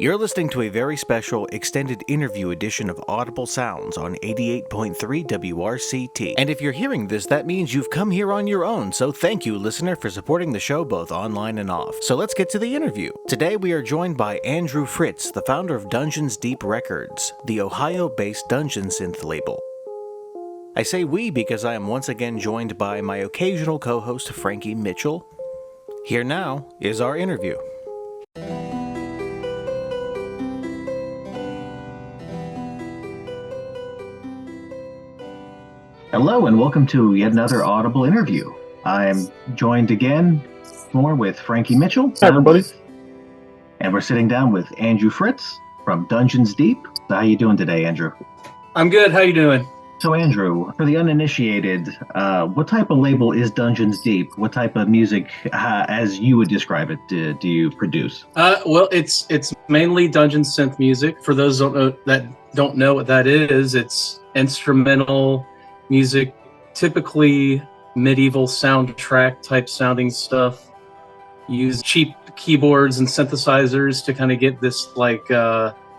You're listening to a very special extended interview edition of Audible Sounds on 88.3 WRCT. And if you're hearing this, that means you've come here on your own, so thank you, listener, for supporting the show both online and off. So let's get to the interview. Today we are joined by Andrew Fritz, the founder of Dungeons Deep Records, the Ohio-based dungeon synth label. I say we because I am once again joined by my occasional co-host Frankie Mitchell. Here now is our interview. Hello and welcome to yet another Audible interview. I'm joined again more with Frankie Mitchell. Hi, everybody. And we're sitting down with Andrew Fritz from Dungeons Deep. So how you doing today, Andrew? I'm good. How you doing? So Andrew, for the uninitiated, what type of label is Dungeons Deep? What type of music, as you would describe it, do you produce? Well, it's mainly dungeon synth music. For those that don't know what that is, it's instrumental music, typically medieval soundtrack type sounding stuff. Use cheap keyboards and synthesizers to kind of get this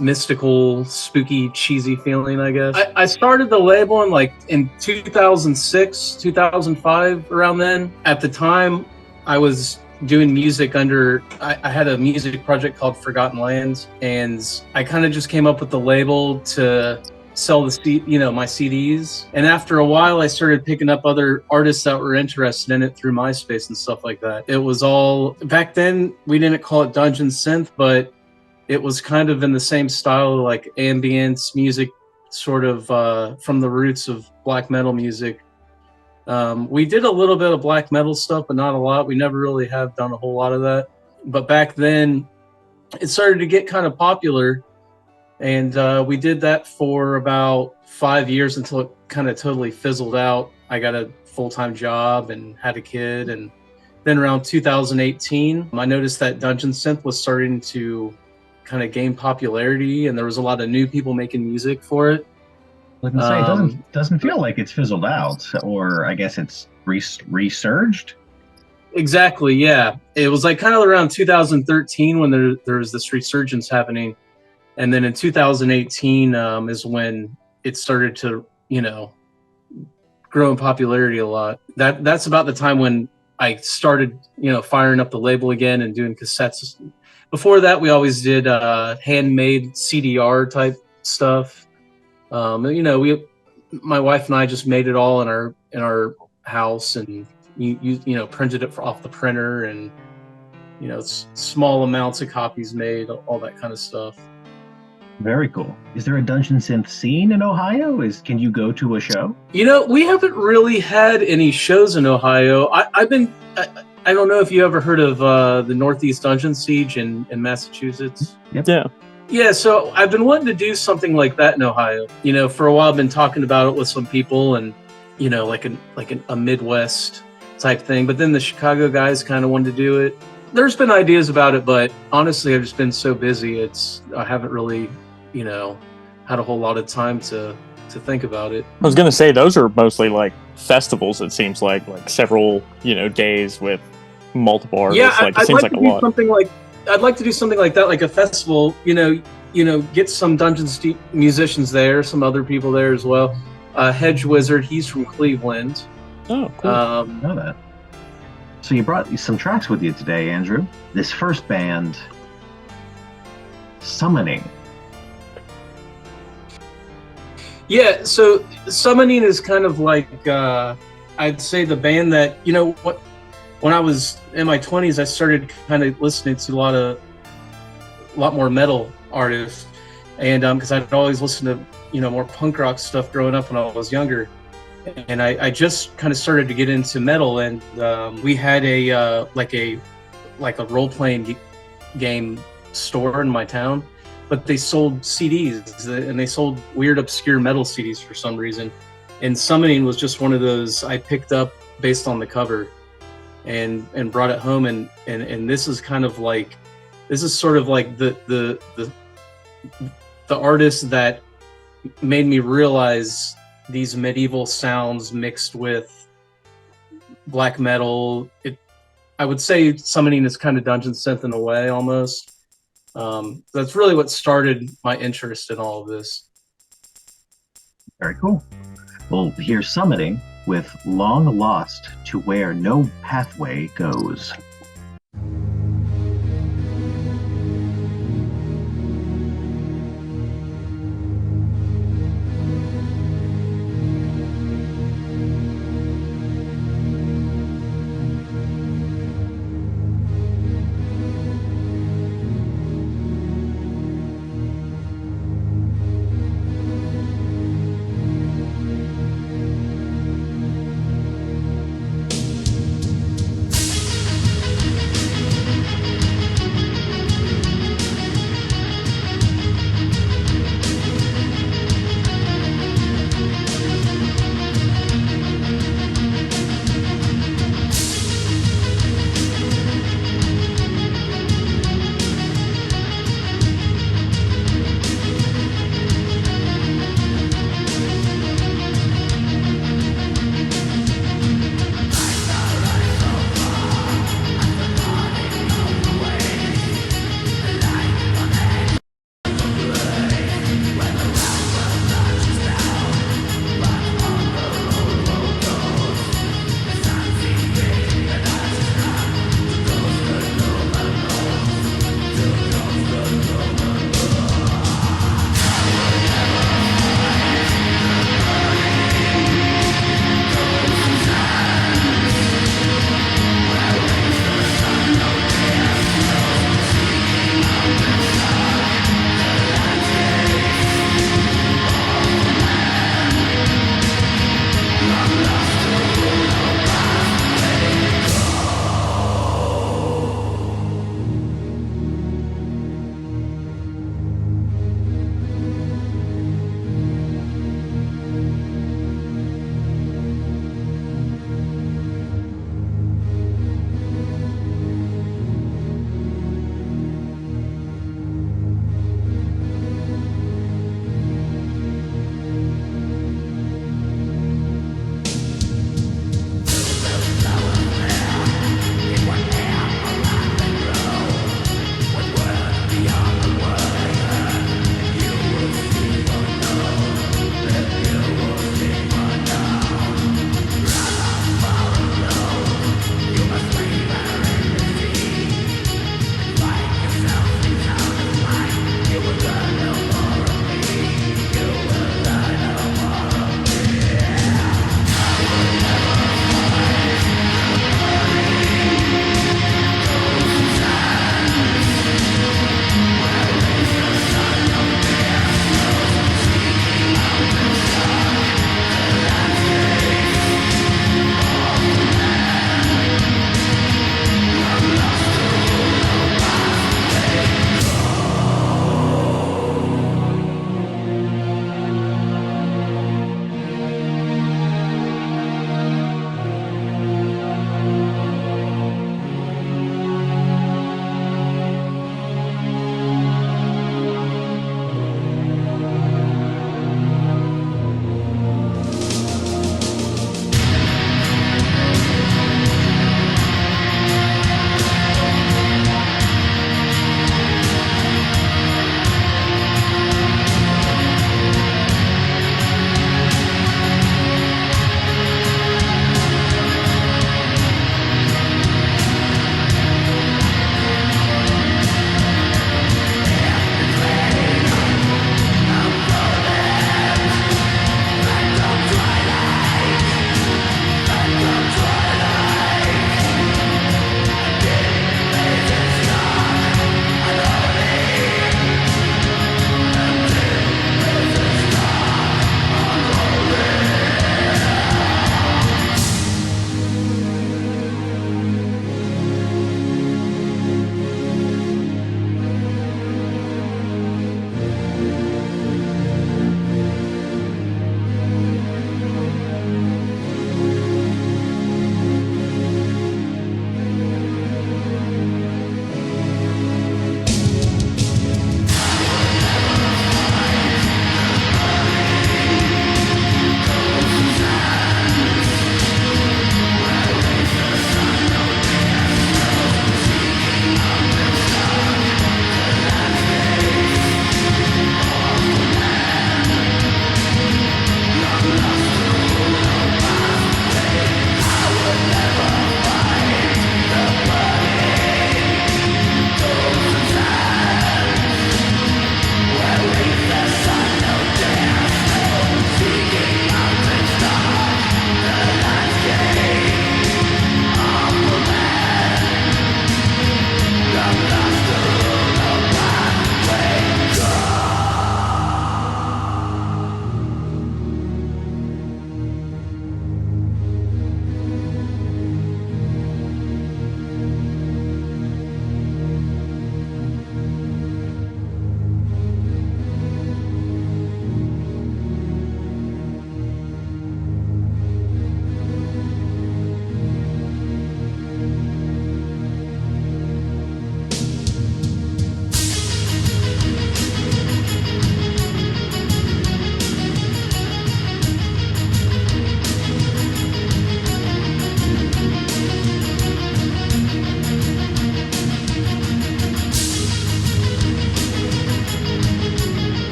mystical, spooky, cheesy feeling, I guess. I started the label in 2006, 2005, around then. At the time, I was doing music I had a music project called Forgotten Lands, and I kind of just came up with the label to sell my CDs. And after a while, I started picking up other artists that were interested in it through MySpace and stuff like that. It was all, back then, we didn't call it dungeon synth, but it was kind of in the same style, like ambience music, sort of from the roots of black metal music. We did a little bit of black metal stuff, but not a lot. We never really have done a whole lot of that. But back then, it started to get kind of popular. And we did that for about 5 years until it kind of totally fizzled out. I got a full-time job and had a kid. And then around 2018, I noticed that dungeon synth was starting to kind of gain popularity, and there was a lot of new people making music for it. I was going to say, it doesn't feel like it's fizzled out, or I guess it's resurged? Exactly, yeah. It was like kind of around 2013 when there was this resurgence happening. And then in 2018 is when it started to, grow in popularity a lot. That's about the time when I started, firing up the label again and doing cassettes. Before that, we always did handmade CDR type stuff. My wife and I just made it all in our house, and you printed it off the printer, and small amounts of copies made, all that kind of stuff. Very cool. Is there a dungeon synth scene in Ohio? Can you go to a show? We haven't really had any shows in Ohio. I don't know if you ever heard of the Northeast Dungeon Siege in Massachusetts. Yep. Yeah. Yeah, so I've been wanting to do something like that in Ohio. For a while I've been talking about it with some people, and like a Midwest type thing. But then the Chicago guys kind of wanted to do it. There's been ideas about it, but honestly I've just been so busy. I haven't really had a whole lot of time to think about it. I was going to say, those are mostly like festivals, it seems like several, days with multiple artists. Yeah, it seems like a lot. I'd like to do something like that, like a festival, get some Dungeons Deep musicians there, some other people there as well. Hedge Wizard, he's from Cleveland. Oh, cool. I know that. So you brought some tracks with you today, Andrew. This first band, Summoning. Yeah, so Summoning is kind of like, I'd say the band that, when I was in my 20s, I started kind of listening to a lot more metal artists. And because I'd always listened to, more punk rock stuff growing up when I was younger. And I just kind of started to get into metal, and we had a role-playing game store in my town, but they sold CDs, and they sold weird, obscure metal CDs for some reason. And Summoning was just one of those I picked up based on the cover, and brought it home, and this is sort of like the artist that made me realize these medieval sounds mixed with black metal. I would say Summoning is kind of dungeon synth in a way, almost. That's really what started my interest in all of this. Very cool. Well, here's summiting with Long Lost to Where No Pathway Goes.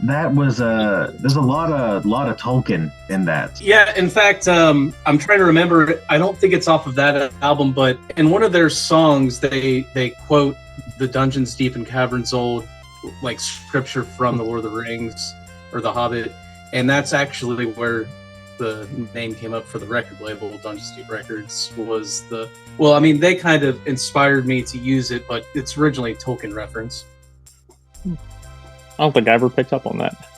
That was there's a lot of Tolkien in that. Yeah, in fact, I'm trying to remember. I don't think it's off of that album, but in one of their songs, they quote the Dungeons Deep and Caverns Old, like scripture from the Lord of the Rings or the Hobbit, and that's actually where the name came up for the record label. Dungeons Deep Records was the well. I mean, they kind of inspired me to use it, but it's originally a Tolkien reference. I don't think I ever picked up on that.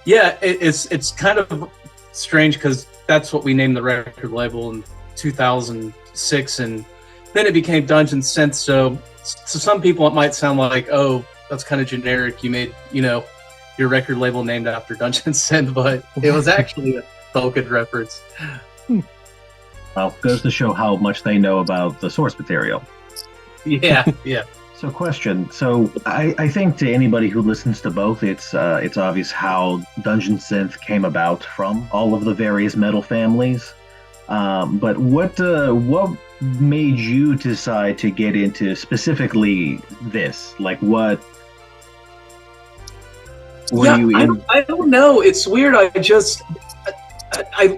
Yeah, it's kind of strange because that's what we named the record label in 2006, and then it became Dungeon Synth. So some people it might sound like, oh, that's kind of generic. You made your record label named after Dungeon Synth, but it was actually a Tolkien reference. Well, goes to show how much they know about the source material. Yeah, yeah. So, question. So, I think to anybody who listens to both, it's obvious how Dungeon Synth came about from all of the various metal families. But what made you decide to get into specifically this? Like, what were you in? I don't know. It's weird.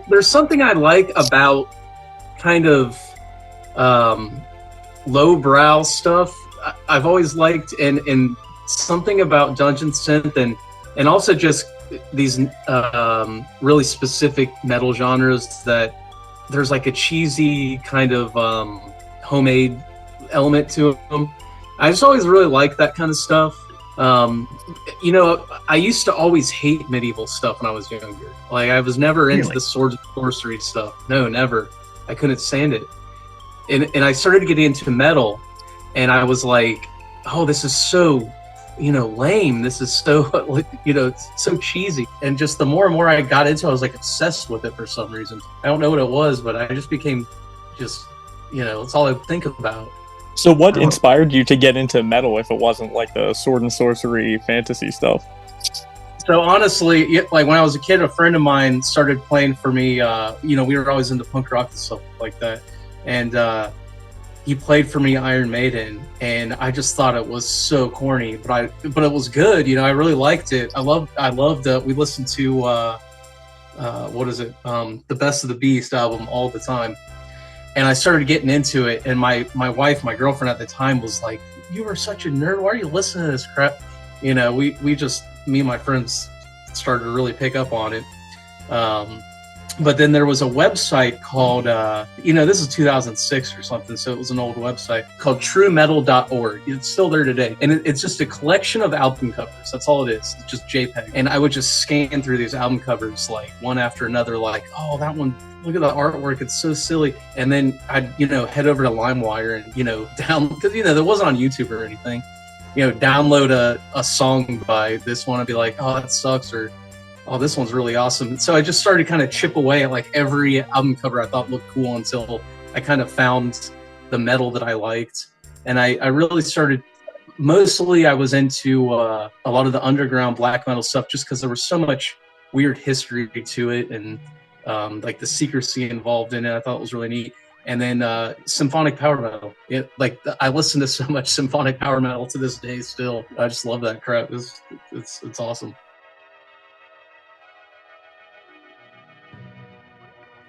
There's something I like about kind of lowbrow stuff. I've always liked and something about Dungeon Synth and also just these really specific metal genres that there's like a cheesy kind of homemade element to them. I just always really liked that kind of stuff. I used to always hate medieval stuff when I was younger. Like I was never into the swords and sorcery stuff. No, never. I couldn't stand it. And I started getting into metal. And I was like, oh, this is so, lame. This is so, so cheesy. And just the more and more I got into it, I was like obsessed with it for some reason. I don't know what it was, but I just became it's all I think about. So what inspired you to get into metal if it wasn't like the sword and sorcery fantasy stuff? So honestly, like when I was a kid, a friend of mine started playing for me. We were always into punk rock and stuff like that. And, he played for me Iron Maiden, and I just thought it was so corny, but it was good. I really liked it. I loved we listened to what is it? The Best of the Beast album all the time. And I started getting into it, and my wife, my girlfriend at the time, was like, "You are such a nerd. Why are you listening to this crap?" Me and my friends started to really pick up on it. But then there was a website called, this is 2006 or something, so it was an old website called truemetal.org. It's still there today. And it's just a collection of album covers. That's all it is. It's just JPEG. And I would just scan through these album covers, like one after another, like, oh, that one, look at the artwork. It's so silly. And then I'd, head over to LimeWire and, because, that wasn't on YouTube or anything, download a song by this one and be like, oh, that sucks, or oh, this one's really awesome. So I just started kind of chip away at like every album cover I thought looked cool until I kind of found the metal that I liked. And I really started, mostly I was into a lot of the underground black metal stuff just because there was so much weird history to it and like the secrecy involved in it. I thought it was really neat. And then symphonic power metal. I listen to so much symphonic power metal to this day still. I just love that crap. It's awesome.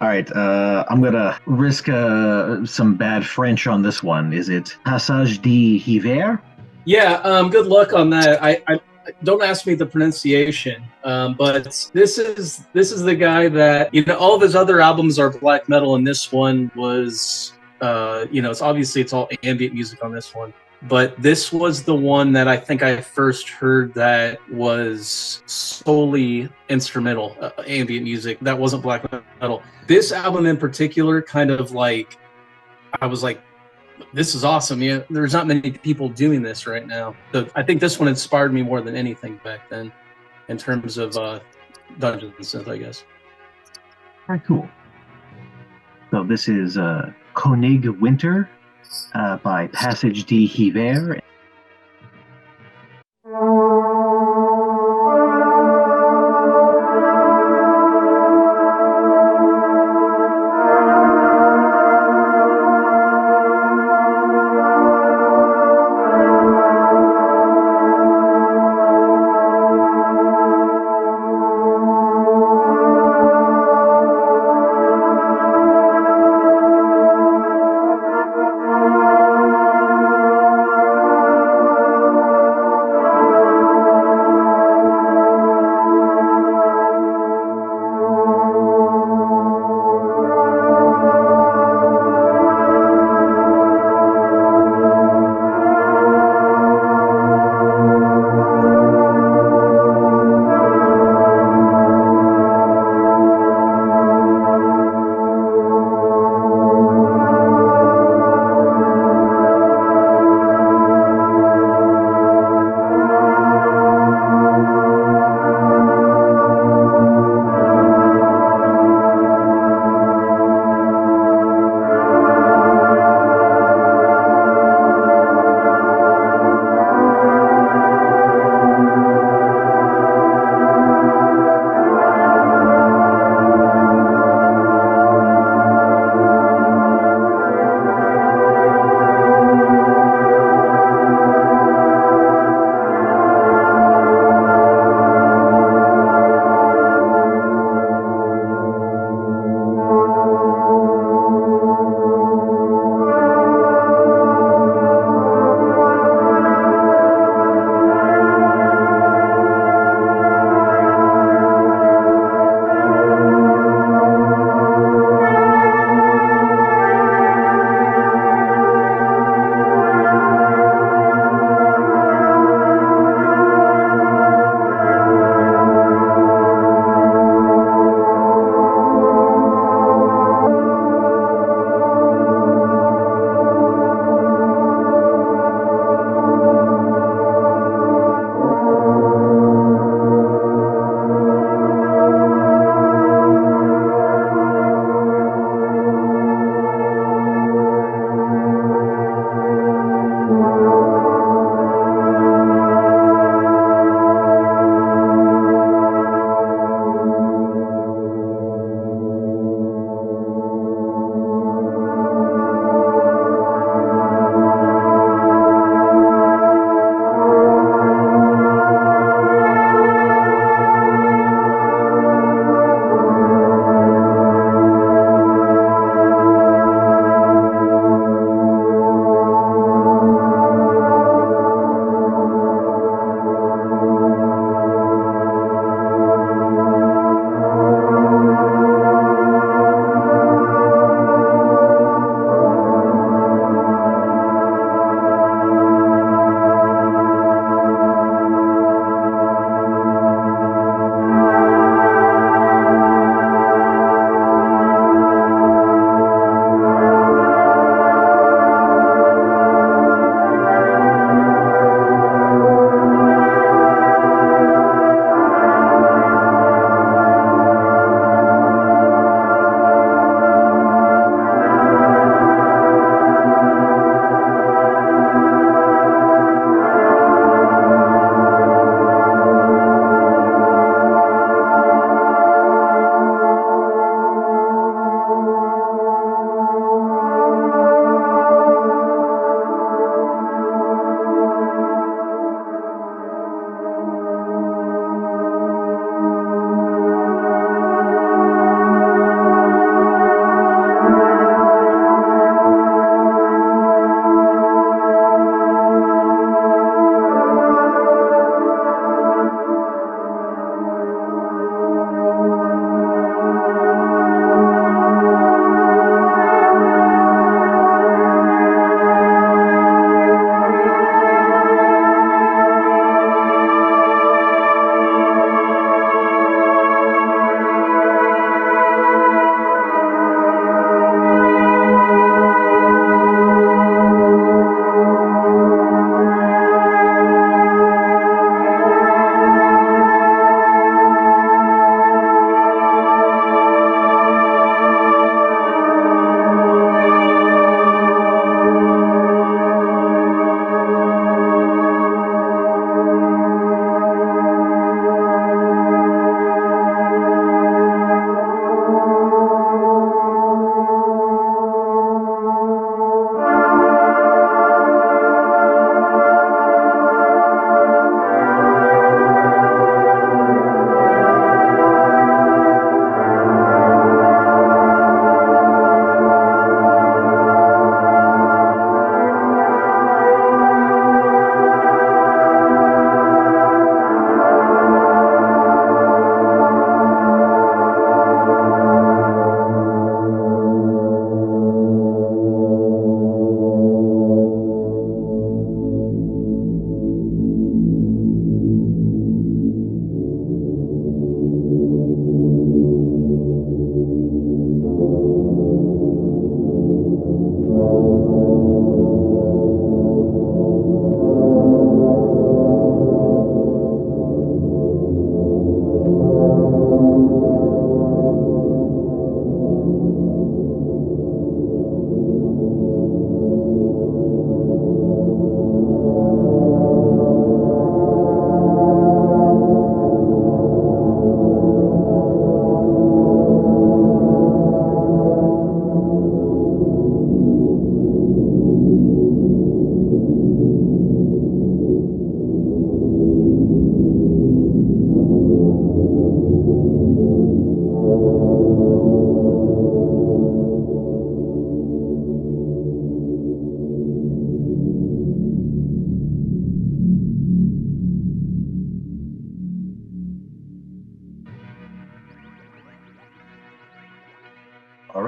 All right, I'm gonna risk some bad French on this one. Is it Passage d'Hiver? Yeah, good luck on that. I don't ask me the pronunciation, but this is the guy that all of his other albums are black metal, and this one was it's all ambient music on this one. But this was the one that I think I first heard that was solely instrumental ambient music. That wasn't black metal. This album in particular, kind of like, I was like, this is awesome. Yeah, there's not many people doing this right now. So I think this one inspired me more than anything back then in terms of Dungeons and Synth, I guess. All right, cool. So this is Konig Winter by Passage d'Hiver.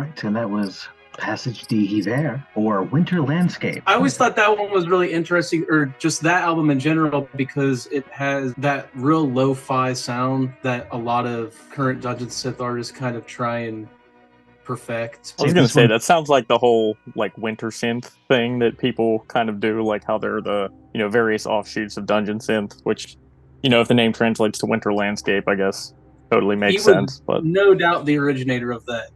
right, and that was Passage d'Hiver, or Winter Landscape. I always thought that one was really interesting, or just that album in general, because it has that real lo-fi sound that a lot of current Dungeon Synth artists kind of try and perfect. I was going to say, that sounds like the whole like winter synth thing that people kind of do, like how they're the, various offshoots of Dungeon Synth, which, if the name translates to winter landscape, I guess totally makes sense. But no doubt the originator of that.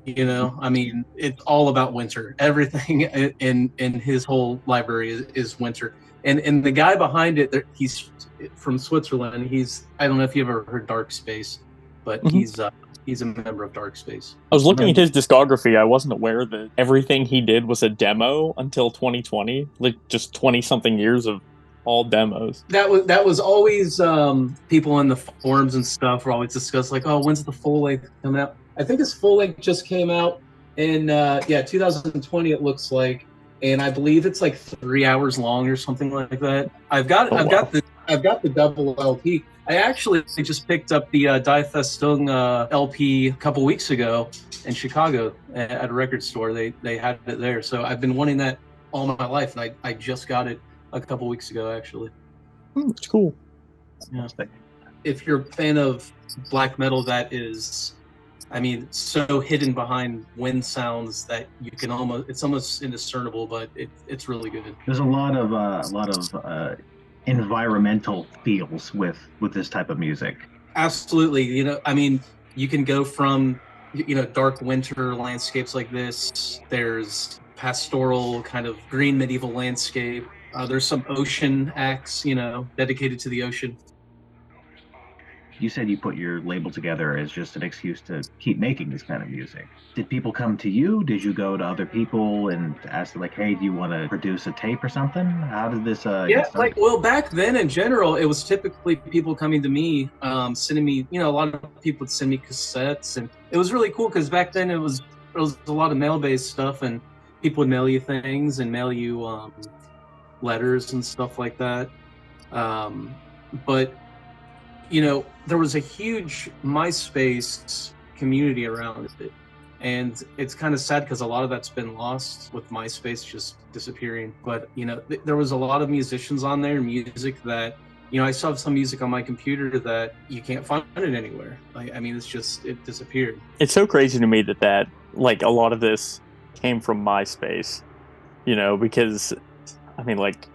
I mean, it's all about winter. Everything in his whole library is winter. And the guy behind it, he's from Switzerland. I don't know if you've ever heard Dark Space, but he's a member of Dark Space. I was looking at his discography. I wasn't aware that everything he did was a demo until 2020, like just 20-something years of all demos. That was always people in the forums and stuff were always discussed like, oh, when's the full length coming out? I think his full length just came out in 2020. It looks like, and I believe it's like 3 hours long or something like that. I've got the double LP. I actually just picked up the Die Festung LP a couple weeks ago in Chicago at a record store. They had it there, so I've been wanting that all my life, and I just got it a couple weeks ago actually. It's cool. Yeah. If you're a fan of black metal, that is, I mean, so hidden behind wind sounds that it's almost indiscernible, but it's really good. There's a lot of environmental feels with this type of music. Absolutely. I mean, you can go from dark winter landscapes like this. There's pastoral kind of green medieval landscape. There's some ocean acts, dedicated to the ocean. You said you put your label together as just an excuse to keep making this kind of music. Did people come to you? Did you go to other people and ask them, like, hey, do you want to produce a tape or something? How did this get started? Well, back then in general, it was typically people coming to me, sending me, a lot of people would send me cassettes, and it was really cool because back then it was a lot of mail-based stuff, and people would mail you things and mail you letters and stuff like that. But there was a huge MySpace community around it. And it's kind of sad because a lot of that's been lost with MySpace just disappearing. But, there was a lot of musicians on there, music that, I still have some music on my computer that you can't find it anywhere. I mean, it disappeared. It's so crazy to me that like, a lot of this came from MySpace, because, I mean, like,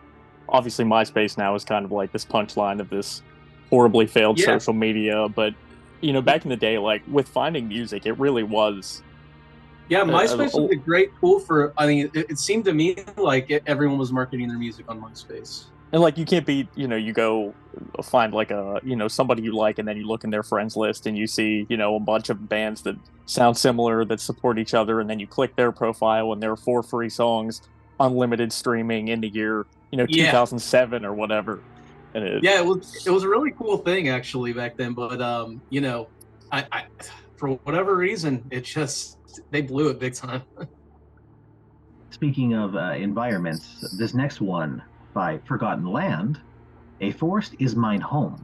obviously MySpace now is kind of like this punchline of this horribly failed social media, but back in the day, like with finding music, it really was. Yeah, MySpace was a great tool for. I mean, it seemed to me like everyone was marketing their music on MySpace. And like you can't be, you go find like a, somebody you like, and then you look in their friends list and you see, a bunch of bands that sound similar that support each other, and then you click their profile and there are 4 free songs, unlimited streaming in the year, 2007 or whatever. And it was a really cool thing actually back then, but I for whatever reason they blew it big time. Speaking of environments, this next one by Forgotten Land, A Forest Is Mine Home.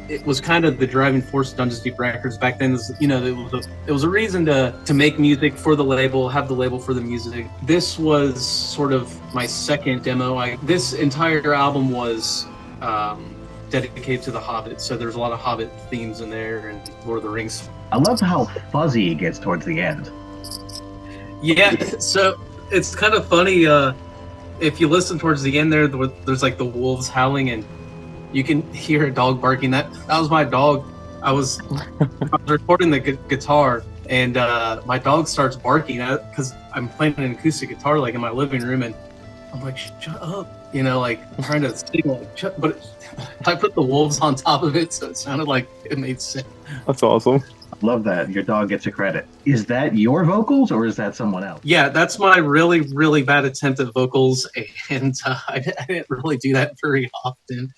It was kind of the driving force of Dungeons Deep Records back then. It was a reason to make music for the label, have the label for the music. This was sort of my second demo. This entire album was dedicated to The Hobbit, so there's a lot of Hobbit themes in there and Lord of the Rings. I love how fuzzy it gets towards the end. Yeah, so it's kind of funny. If you listen towards the end there's like the wolves howling and you can hear a dog barking. That was my dog. I was recording the guitar, and my dog starts barking because I'm playing an acoustic guitar like in my living room, and I'm like, shut up, like trying to sing like shut. But I put the wolves on top of it, so it sounded like it made sense. That's awesome. Love that. Your dog gets a credit. Is that your vocals or is that someone else? Yeah, that's my really, really bad attempt at vocals, and I didn't really do that very often.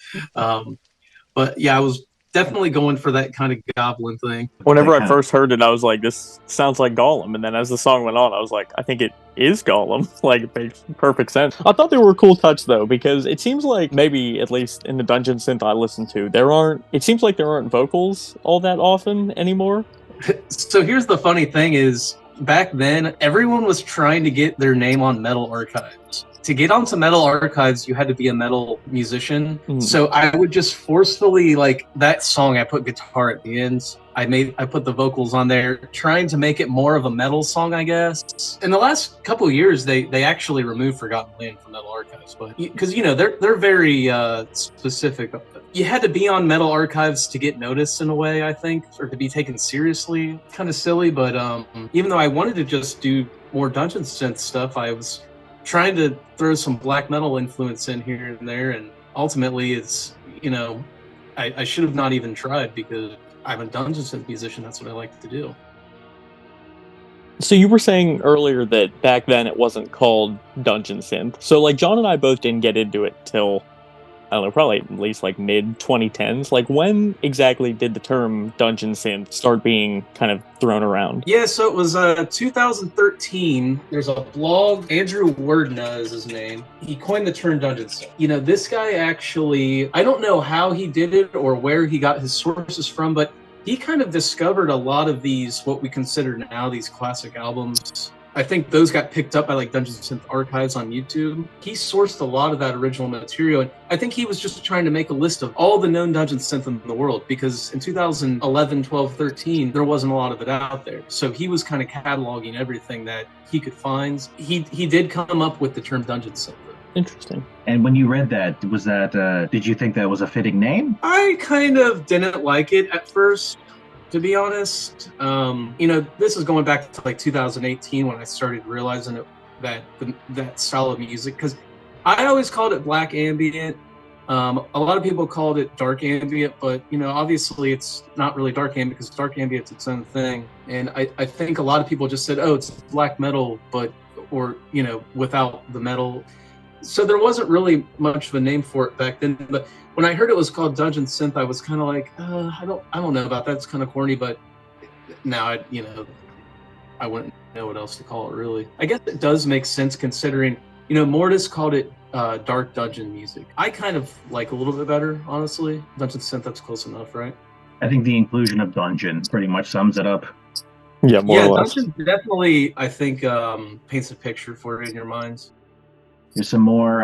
But yeah, I was definitely going for that kind of goblin thing. Whenever That I kind of first heard it, I was like, "This sounds like Gollum," and then as the song went on, I was like, "I think it is Gollum." Like, it makes perfect sense. I thought they were a cool touch though, because it seems like maybe at least in the dungeon synth I listen to, there aren't. It seems like there aren't vocals all that often anymore. So here's the funny thing: is back then everyone was trying to get their name on Metal Archives. To get onto Metal Archives, you had to be a metal musician. Mm. So I would just forcefully, like, that song. I put guitar at the end. I put the vocals on there, trying to make it more of a metal song, I guess. In the last couple of years, they actually removed Forgotten Land from Metal Archives, but because they're very specific. You had to be on Metal Archives to get noticed in a way, I think, or to be taken seriously. Kind of silly, but even though I wanted to just do more dungeon synth stuff, I was trying to throw some black metal influence in here and there, and ultimately, it's I should have not even tried because I'm a dungeon synth musician. That's what I like to do. So you were saying earlier that back then it wasn't called dungeon synth. So like John and I both didn't get into it till I don't know, probably at least like mid 2010s. Like when exactly did the term dungeon synth start being kind of thrown around? Yeah, so it was 2013. There's a blog. Andrew Wordna is his name. He coined the term dungeon synth. This guy actually, I don't know how he did it or where he got his sources from, but he kind of discovered a lot of these, what we consider now these classic albums. I think those got picked up by like Dungeon Synth Archives on YouTube. He sourced a lot of that original material, and I think he was just trying to make a list of all the known Dungeon Synth in the world, because in 2011, 12, 13, there wasn't a lot of it out there. So he was kind of cataloging everything that he could find. He did come up with the term Dungeon Synth. Interesting. And when you read that, was that did you think that was a fitting name? I kind of didn't like it at first, to be honest. This is going back to like 2018 when I started realizing that style of music, because I always called it black ambient. A lot of people called it dark ambient, but obviously it's not really dark ambient, because dark ambient's its own thing. And I think a lot of people just said, "Oh, it's black metal," or without the metal. So there wasn't really much of a name for it back then. But when I heard it was called Dungeon Synth, I was kind of like, I don't know about that. It's kind of corny, but now I wouldn't know what else to call it, really. I guess it does make sense considering, Mortis called it dark dungeon music. I kind of like a little bit better, honestly. Dungeon Synth, that's close enough, right? I think the inclusion of dungeon pretty much sums it up. Yeah, more or less. Dungeon definitely, I think, paints a picture for it in your minds. Here's some more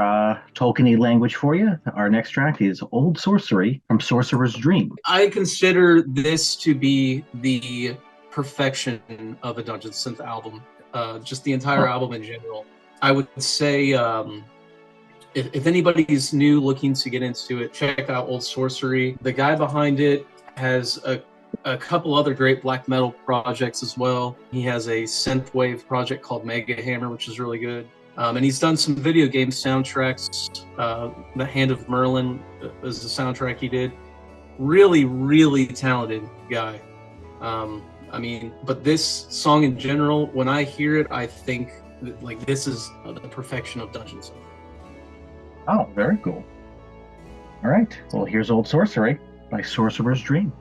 Tolkien-y language for you. Our next track is Old Sorcery from Sorcerer's Dream. I consider this to be the perfection of a Dungeon Synth album. Just the entire album in general. I would say if anybody's new looking to get into it, check out Old Sorcery. The guy behind it has a couple other great black metal projects as well. He has a synthwave project called Mega Hammer, which is really good. And he's done some video game soundtracks. The Hand of Merlin is the soundtrack he did. Really, really talented guy. But this song in general, when I hear it, I think like this is the perfection of Dungeon Synth. Oh, very cool. All right. Well, here's Old Sorcery by Sorcerer's Dream.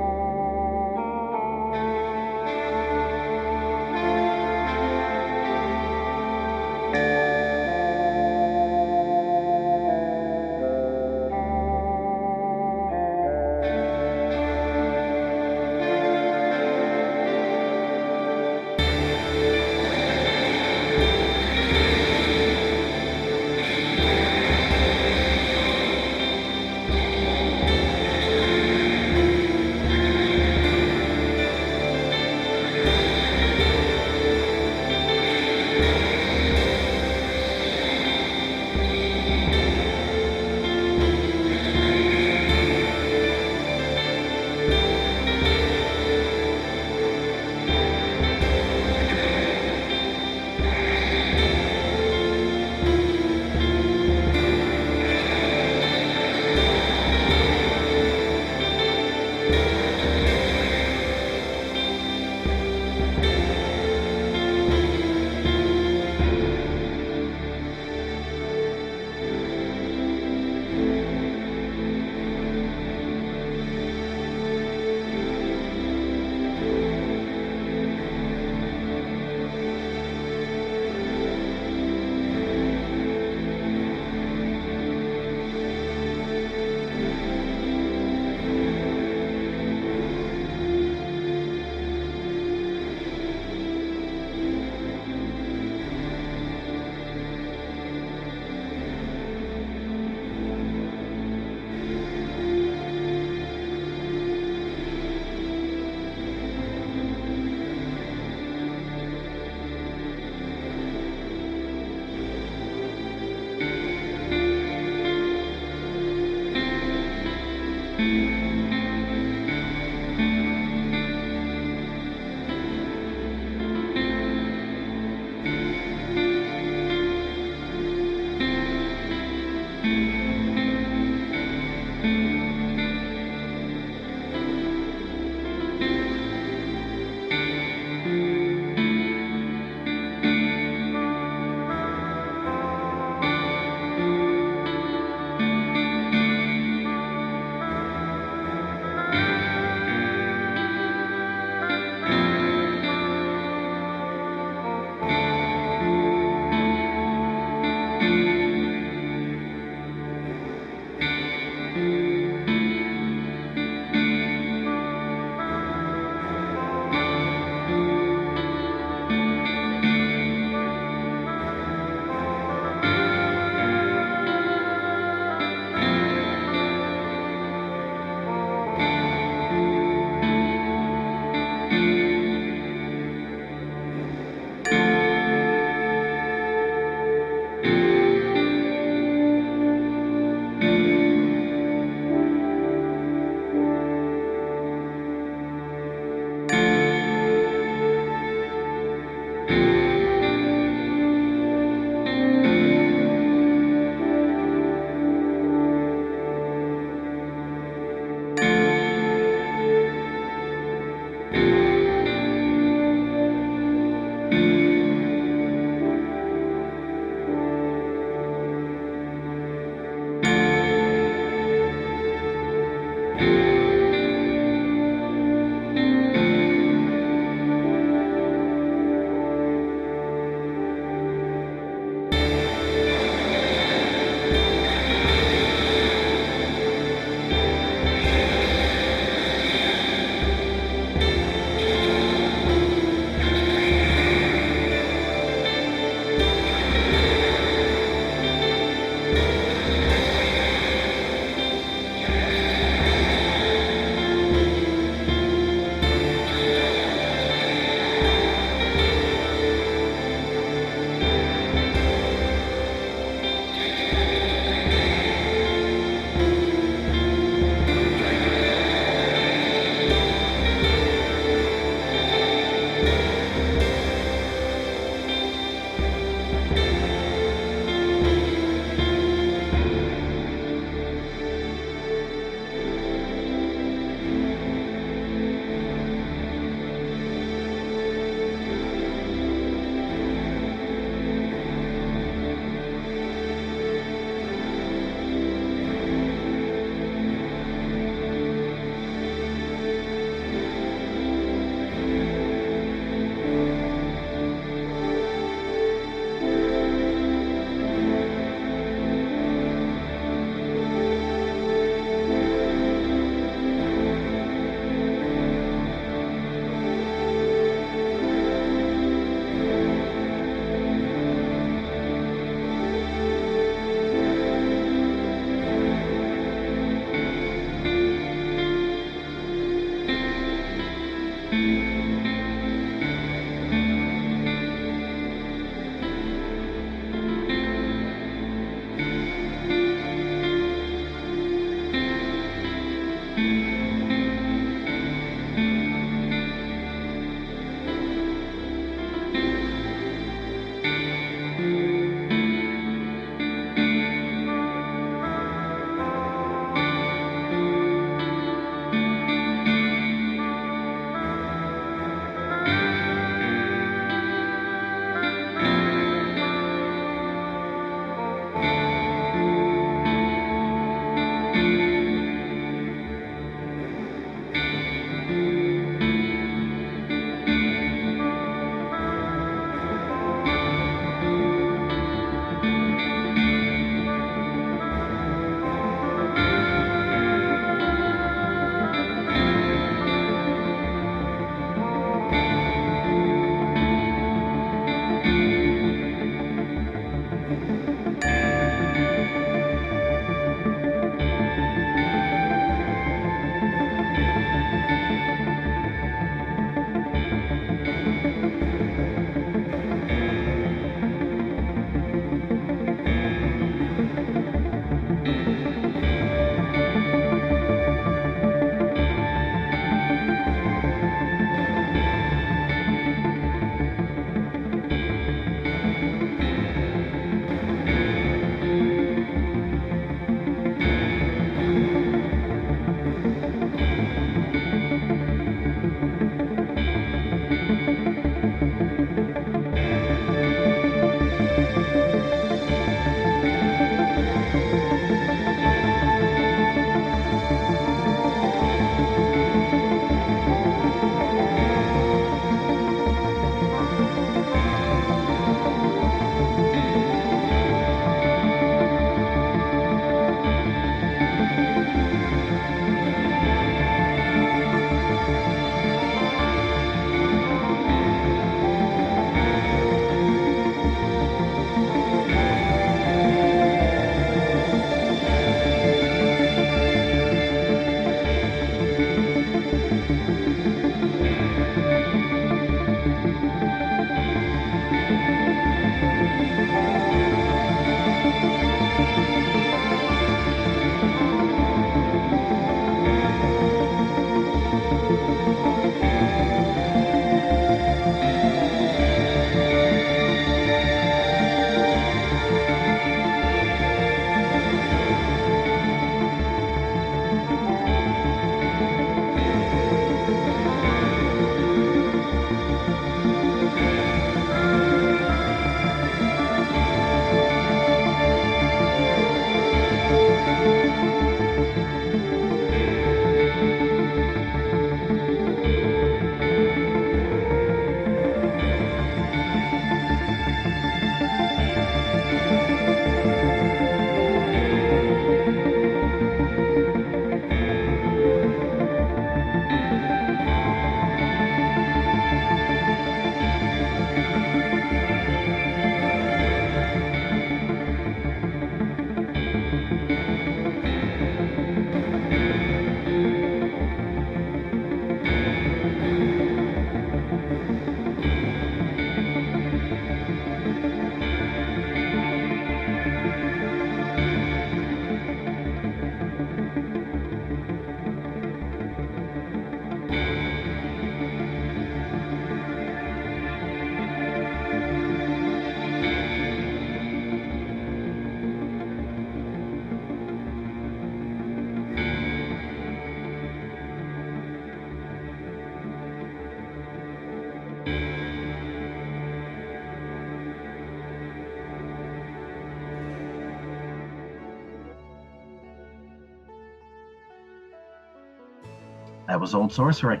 That was Old Sorcery.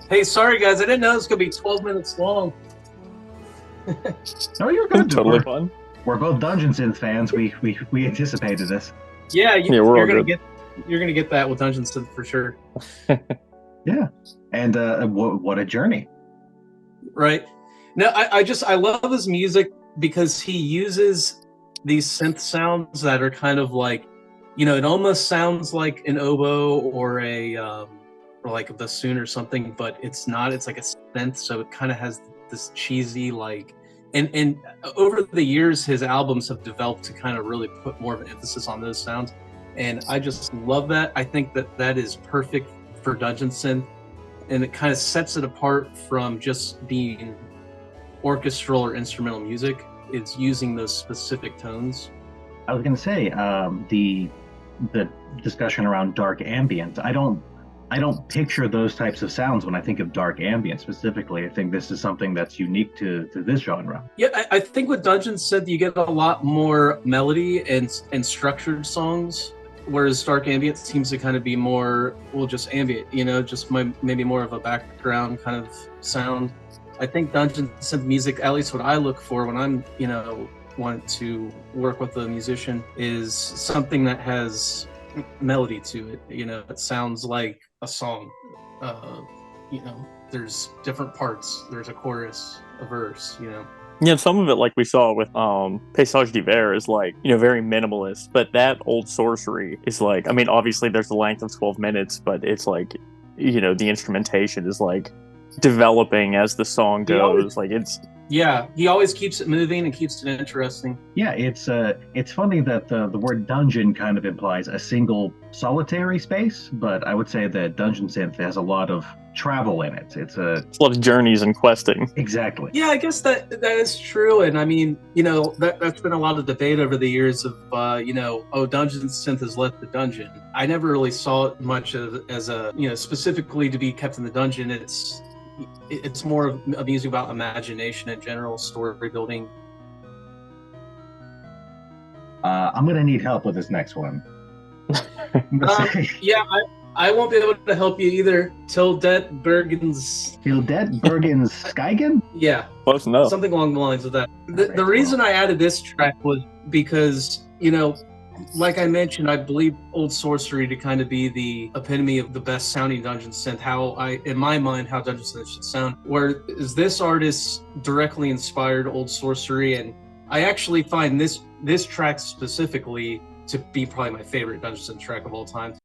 Hey, sorry guys, I didn't know it was gonna be 12 minutes long. No, you're good. Totally fun. We're both Dungeon Synth fans. We anticipated this. Yeah, Yeah, we're all good. You're gonna get that with Dungeon Synth for sure. Yeah, and what a journey. Right. No, I love his music because he uses these synth sounds that are kind of like, you know, it almost sounds like an oboe or a or like a bassoon or something, but it's not. It's like a synth, so it kind of has this cheesy like. And over the years, his albums have developed to kind of really put more of an emphasis on those sounds, and I just love that. I think that is perfect for Dungeon Synth, and it kind of sets it apart from just being orchestral or instrumental music. It's using those specific tones. I was going to say the discussion around dark ambient. I don't picture those types of sounds when I think of dark ambient specifically. I think this is something that's unique to this genre. Yeah, I think with Dungeon Synth you get a lot more melody and structured songs, whereas dark ambient seems to kind of be more, well, just ambient, you know, just maybe more of a background kind of sound. I think Dungeon Synth music, at least what I look for when I'm, you know, want to work with a musician, is something that has melody to it. You know, it sounds like a song. You know, there's different parts. There's a chorus, a verse, you know. Yeah, some of it, like we saw with Paysage d'Hiver, is like, you know, very minimalist. But that Old Sorcery is like, I mean, obviously there's the length of 12 minutes, but it's like, you know, the instrumentation is like developing as the song goes. Yeah, he always keeps it moving and keeps it interesting. Yeah, it's funny that the word dungeon kind of implies a single solitary space, but I would say that Dungeon Synth has a lot of travel in it. It's a lot of journeys and questing. Exactly. Yeah, I guess that is true, and I mean, you know, that's been a lot of debate over the years of, you know, oh, Dungeon Synth has left the dungeon. I never really saw it much as a, you know, specifically to be kept in the dungeon. It's more of a music about imagination in general, story building, I'm gonna need help with this next one. Yeah, I won't be able to help you either. Till Det Bergen's. Bergen's Skigen? Yeah, Close enough. something along the lines of that. The Alright, reason I added this track was because, like I mentioned, I believe Old Sorcery to kind of be the epitome of the best sounding dungeon synth. In my mind, how dungeon synth should sound. Whereas this artist directly inspired Old Sorcery, and I actually find this track specifically to be probably my favorite dungeon synth track of all time.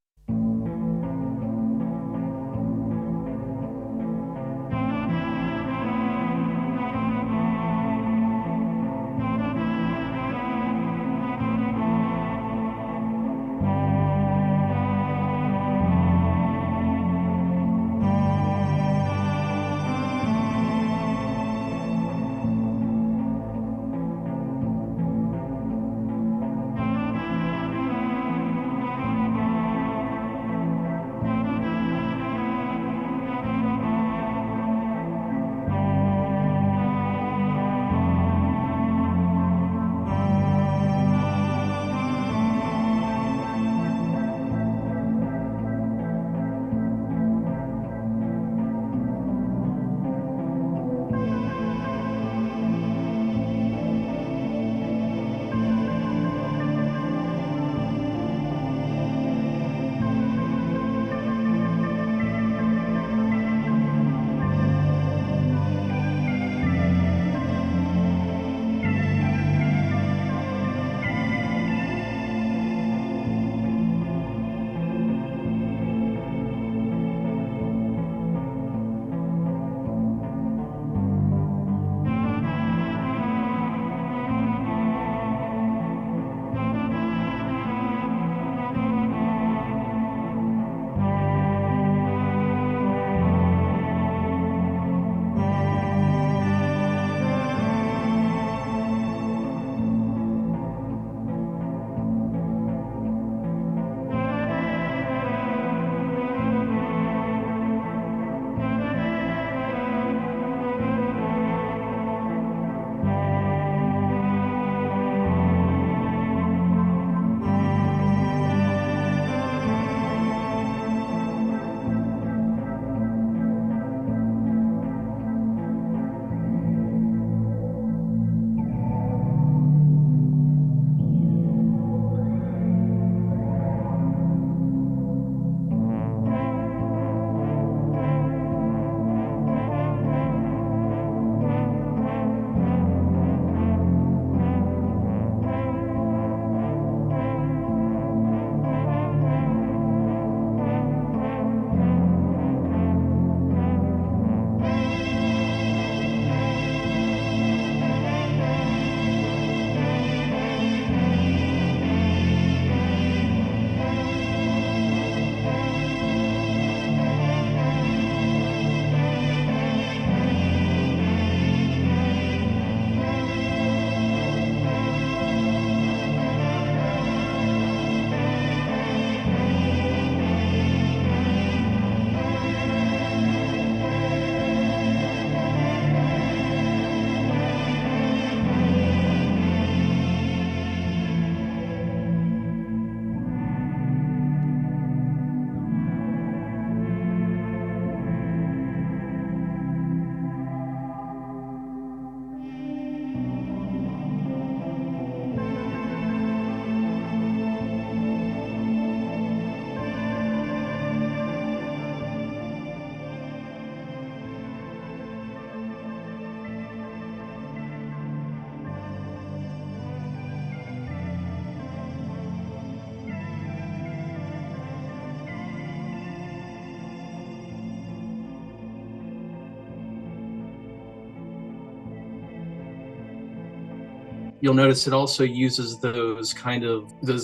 You'll notice it also uses those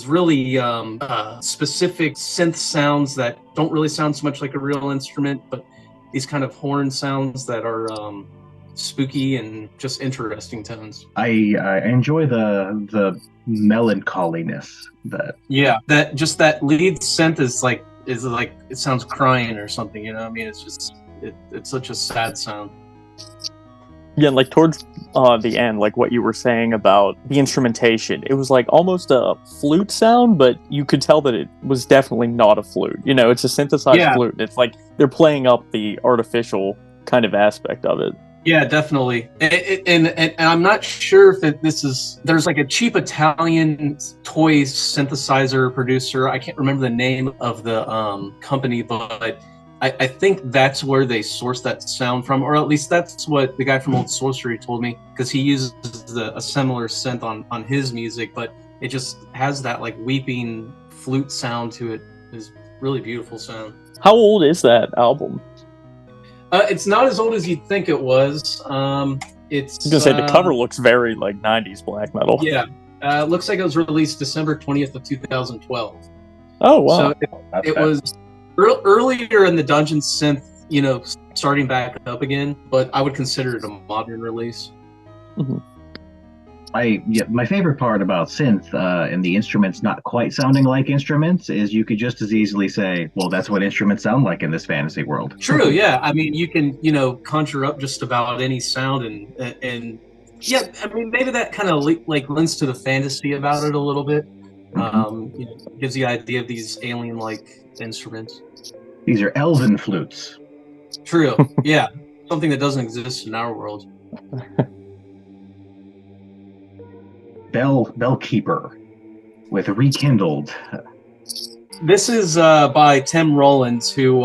really specific synth sounds that don't really sound so much like a real instrument, but these kind of horn sounds that are spooky and just interesting tones. I enjoy the melancholiness that. Yeah, that lead synth is like it sounds crying or something. I mean, it's such a sad sound. Yeah, like towards the end, like what you were saying about the instrumentation, it was like almost a flute sound, but you could tell that it was definitely not a flute. You know, it's a synthesized Yeah, flute. It's like they're playing up the artificial kind of aspect of it. yeah, definitely. And I'm not sure if this is, there's like a cheap Italian toy synthesizer producer. I can't remember the name of the company, but I think that's where they source that sound from, or at least that's what the guy from Old Sorcery told me, because he uses a similar synth on his music, but it just has that like weeping flute sound to it. It's really beautiful sound. How old is that album? It's not as old as you'd think it was. I was It's gonna say the cover looks very like '90s black metal. yeah. Looks like it was released December 20th of 2012. Oh wow. So it was earlier in the Dungeon synth, starting back up again. But I would consider it a modern release. Mm-hmm. My favorite part about synth and the instruments not quite sounding like instruments is you could just as easily say, well, that's what instruments sound like in this fantasy world. True, yeah. I mean, you can conjure up just about any sound, and yeah. I mean, maybe that kind of like lends to the fantasy about it a little bit. Gives you the idea of these alien-like instruments. These are elven flutes. True, yeah. Something that doesn't exist in our world. Bellkeeper with Rekindled. This is by Tim Rollins, who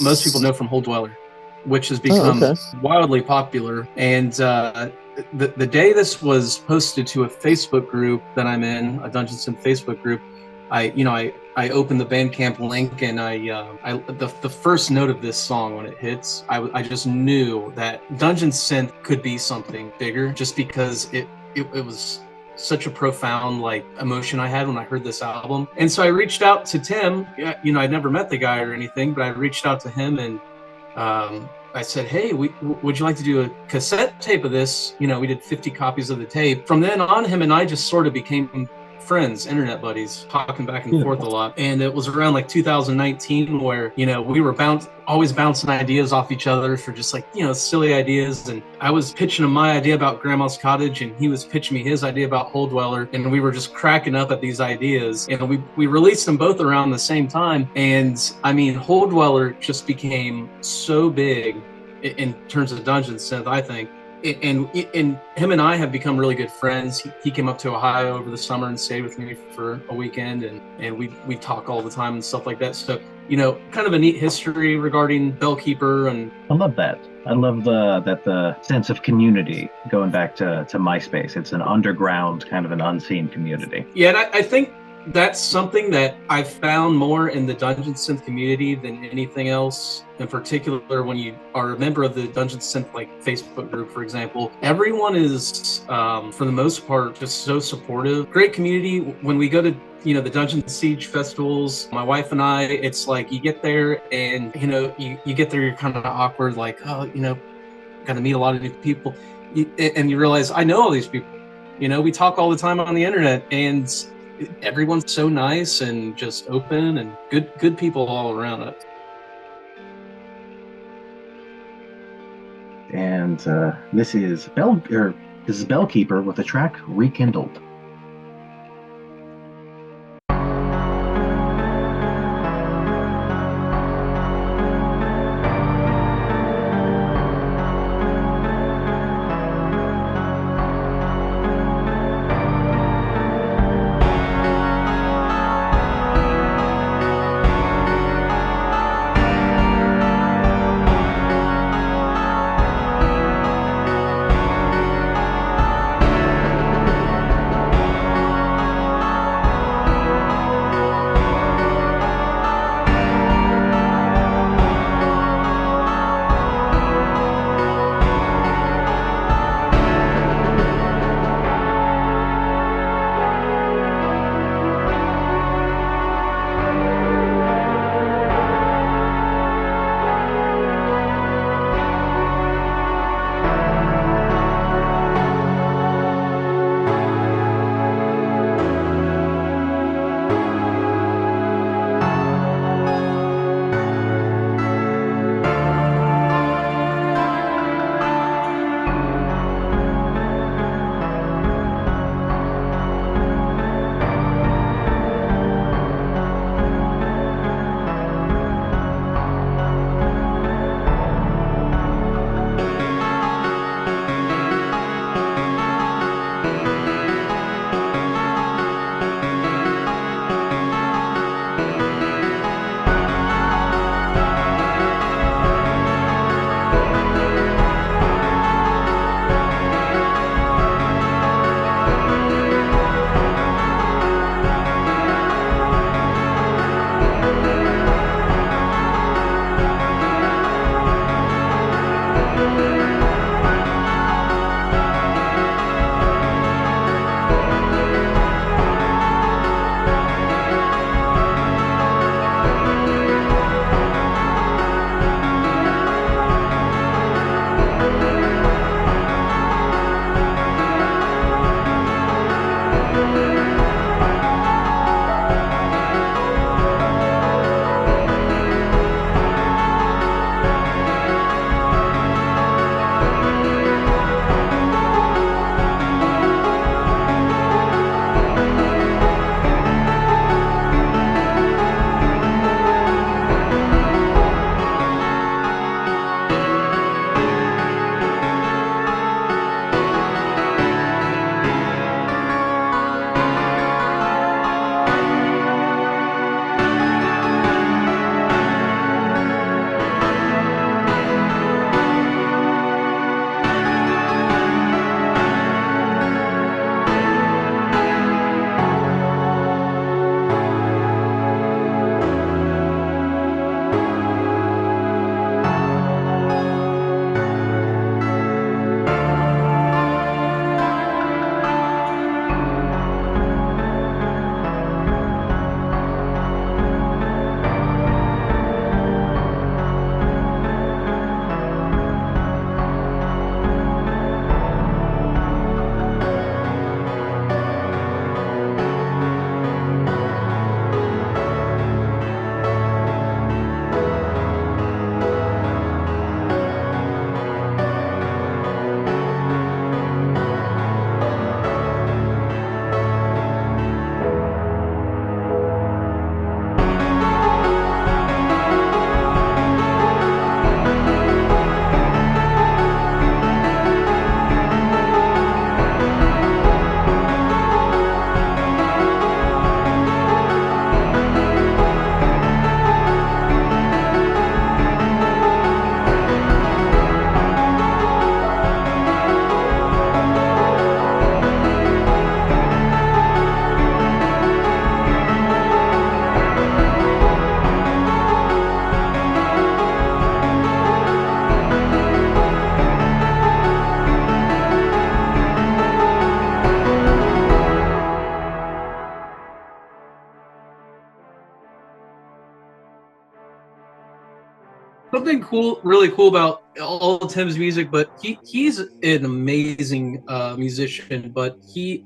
most people know from Hole Dweller, which has become wildly popular. And the day this was posted to a Facebook group that I'm in, a Dungeon Synth Facebook group, I opened the Bandcamp link, and the first note of this song when it hits, I just knew that Dungeon Synth could be something bigger, just because it was such a profound like emotion I had when I heard this album. And so I reached out to Tim. I'd never met the guy or anything, but I reached out to him, and I said, hey, would you like to do a cassette tape of this? We did 50 copies of the tape. From then on, him and I just sort of became friends, internet buddies, talking back and forth a lot. And it was around like 2019 where, we were always bouncing ideas off each other for just like, silly ideas. And I was pitching him my idea about Grandma's Cottage, and he was pitching me his idea about Hole Dweller. And we were just cracking up at these ideas. And we released them both around the same time. And I mean, Hole Dweller just became so big in terms of Dungeon Synth, I think. And him and I have become really good friends. He came up to Ohio over the summer and stayed with me for a weekend, and we talk all the time and stuff like that. So, kind of a neat history regarding Bellkeeper. And I love that. I love the sense of community going back to MySpace. It's an underground, kind of an unseen community. Yeah, and I think that's something that I found more in the Dungeon Synth community than anything else. In particular, when you are a member of the Dungeon Synth like Facebook group, for example, everyone is, for the most part, just so supportive. Great community. When we go to the Dungeon Siege festivals, my wife and I, it's like you get there and you get there, you're kind of awkward, like, oh, got to meet a lot of new people, and you realize I know all these people. We talk all the time on the internet, and everyone's so nice and just open and good people all around it. And this is Bellkeeper with the track Rekindled. something really cool about all of Tim's music, but he's an amazing musician, but he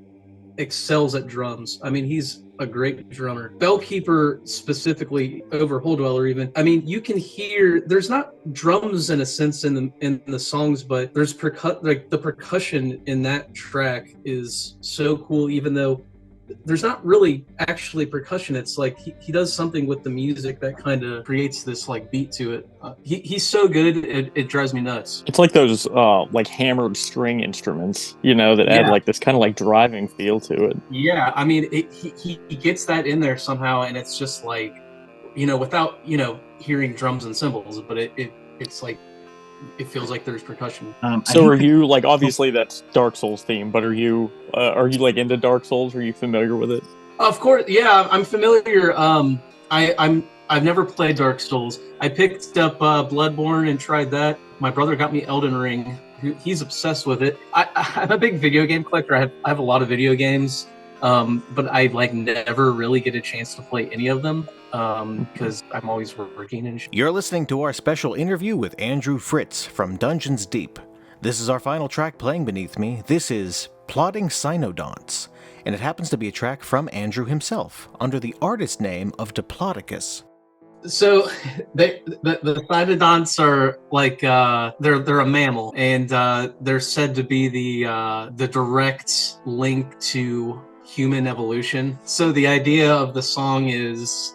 excels at drums. I mean, he's a great drummer. Bellkeeper specifically, over Hole Dweller even. I mean, you can hear there's not drums in a sense in the songs, but there's like the percussion in that track is so cool, even though there's not really actually percussion. It's like he does something with the music that kind of creates this like beat to it. He's so good, it drives me nuts. It's like those like hammered string instruments, that add like this kind of like driving feel to it. Yeah, I mean, he gets that in there somehow, and it's just like, without hearing drums and cymbals, but it's like it feels like there's percussion. So are you like, obviously that's Dark Souls theme, but are you like into Dark Souls? Are you familiar with it? Of course, yeah, I'm familiar. I've never played Dark Souls. I picked up Bloodborne and tried that. My brother got me Elden Ring. He's obsessed with it. I'm a big video game collector. I have a lot of video games, but I like never really get a chance to play any of them because I'm always working and shit. You're listening to our special interview with Andrew Fritz from Dungeons Deep. This is our final track playing beneath me. This is Plodding Cynodonts, and it happens to be a track from Andrew himself under the artist name of Diplodocus. So the cynodonts are like they're a mammal, and they're said to be the direct link to human evolution. So the idea of the song is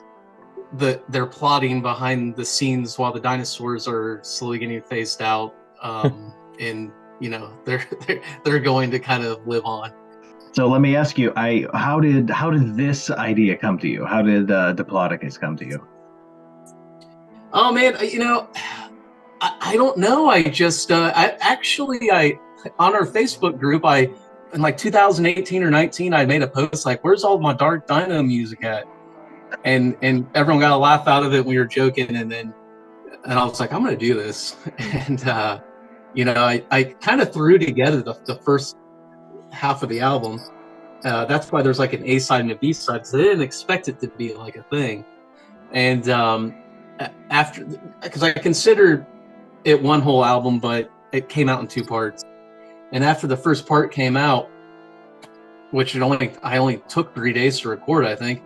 that they're plotting behind the scenes while the dinosaurs are slowly getting phased out, and they're going to kind of live on. So let me ask you, how did this idea come to you? How did Diplodocus come to you? Oh man, I don't know. I just on our Facebook group, in like 2018 or 19, I made a post like, "Where's all my Dark Dino music at?" And everyone got a laugh out of it. We were joking, and I was like, "I'm gonna do this," and I kind of threw together the first half of the album. That's why there's like an A side and a B side, because I didn't expect it to be like a thing, and after, because I considered it one whole album, but it came out in two parts. And after the first part came out, which I only took 3 days to record, I think,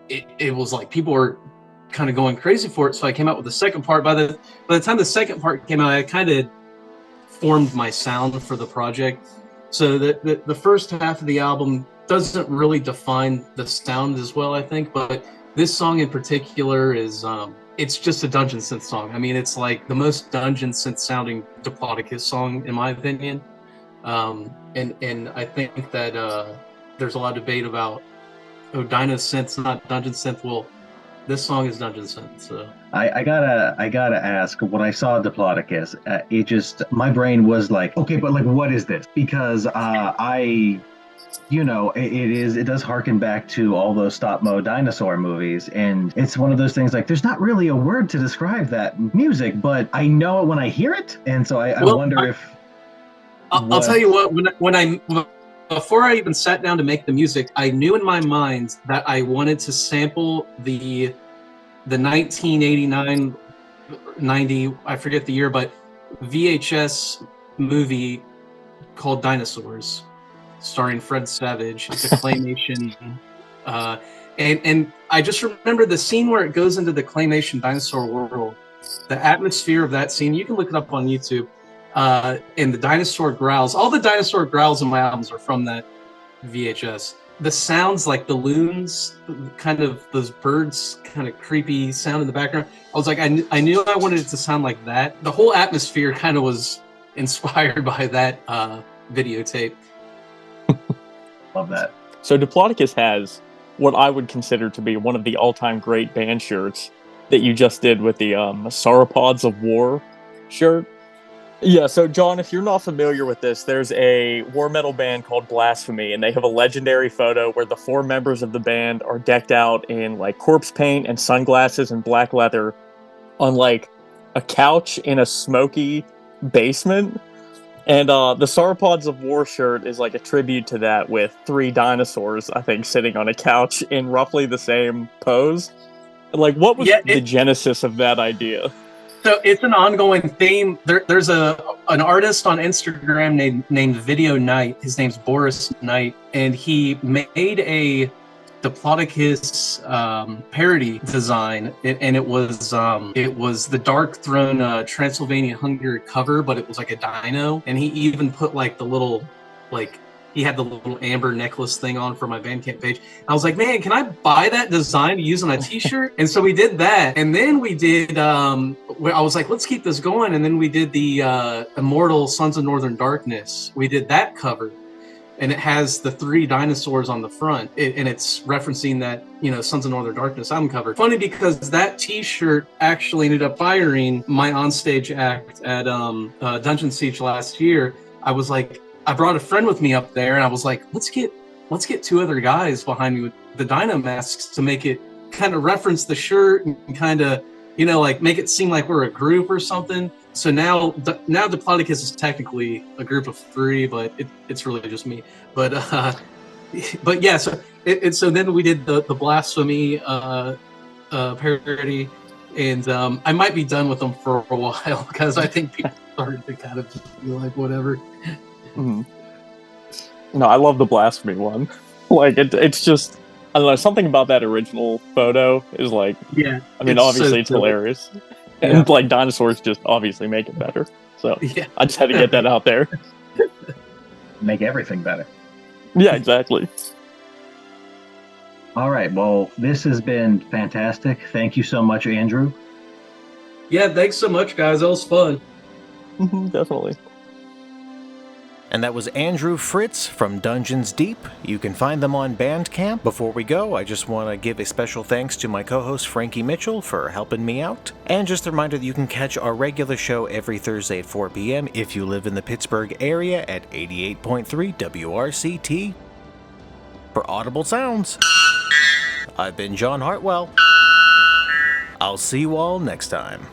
it was like people were kind of going crazy for it. So I came out with the second part. By the time the second part came out, I kind of formed my sound for the project. So the first half of the album doesn't really define the sound as well, I think, but this song in particular is, it's just a Dungeon Synth song. I mean, it's like the most Dungeon Synth sounding Diplodocus song, in my opinion. And I think that there's a lot of debate about, Dino Synth's not Dungeon Synth. Well, this song is Dungeon Synth, so. I gotta ask, when I saw Diplodocus, my brain was like, okay, but like, what is this? Because it does harken back to all those stop-mo dinosaur movies, and it's one of those things like there's not really a word to describe that music, but I know it when I hear it, and so I wonder if... I'll tell you what, before I even sat down to make the music, I knew in my mind that I wanted to sample the 1989, 90, I forget the year, but VHS movie called Dinosaurs, starring Fred Savage. It's a claymation, and I just remember the scene where it goes into the claymation dinosaur world. The atmosphere of that scene, you can look it up on YouTube. And the dinosaur growls. All the dinosaur growls in my albums are from that VHS. The sounds, like the loons, kind of those birds, kind of creepy sound in the background. I was like, I knew I wanted it to sound like that. The whole atmosphere kind of was inspired by that videotape. Love that. So Diplodocus has what I would consider to be one of the all-time great band shirts that you just did with the Sauropods of War shirt. Yeah, so John, if you're not familiar with this, there's a war metal band called Blasphemy, and they have a legendary photo where the 4 members of the band are decked out in like corpse paint and sunglasses and black leather on like a couch in a smoky basement. And the Sauropods of War shirt is like a tribute to that, with 3 dinosaurs, I think, sitting on a couch in roughly the same pose. Like, what was Yeah, the genesis of that idea? So it's an ongoing theme. There's an artist on Instagram named Video Knight. His name's Boris Knight, and he made a Diplodocus parody design, and it was the Dark Throne Transylvania Hunger cover, but it was like a dino, and he even put like the little like. He had the little amber necklace thing on for my Bandcamp page. I was like, man, can I buy that design to use on a t-shirt? And so we did that. And then we did, I was like, let's keep this going. And then we did the Immortal Sons of Northern Darkness. We did that cover. And it has the 3 dinosaurs on the front. And it's referencing that, Sons of Northern Darkness album cover. Funny because that t-shirt actually ended up firing my onstage act at Dungeon Siege last year. I was like, I brought a friend with me up there, and I was like, let's get 2 other guys behind me with the dino masks to make it kind of reference the shirt and kind of, like make it seem like we're a group or something. So now Diplodocus is technically a group of 3, but it's really just me. But yeah, so so then we did the blasphemy parody, and I might be done with them for a while because I think people started to kind of just be like, whatever. Mm-hmm. No, I love the blasphemy one. Like it's just, I don't know, something about that original photo is like, yeah. I mean, obviously it's hilarious, and like dinosaurs just obviously make it better. So yeah. I just had to get that out there. Make everything better. Yeah, exactly. All right. Well, this has been fantastic. Thank you so much, Andrew. Yeah, thanks so much, guys. That was fun. Definitely. And that was Andrew Fritz from Dungeons Deep. You can find them on Bandcamp. Before we go, I just want to give a special thanks to my co-host Frankie Mitchell for helping me out. And just a reminder that you can catch our regular show every Thursday at 4 p.m. if you live in the Pittsburgh area at 88.3 WRCT. For Audible Sounds, I've been John Hartwell. I'll see you all next time.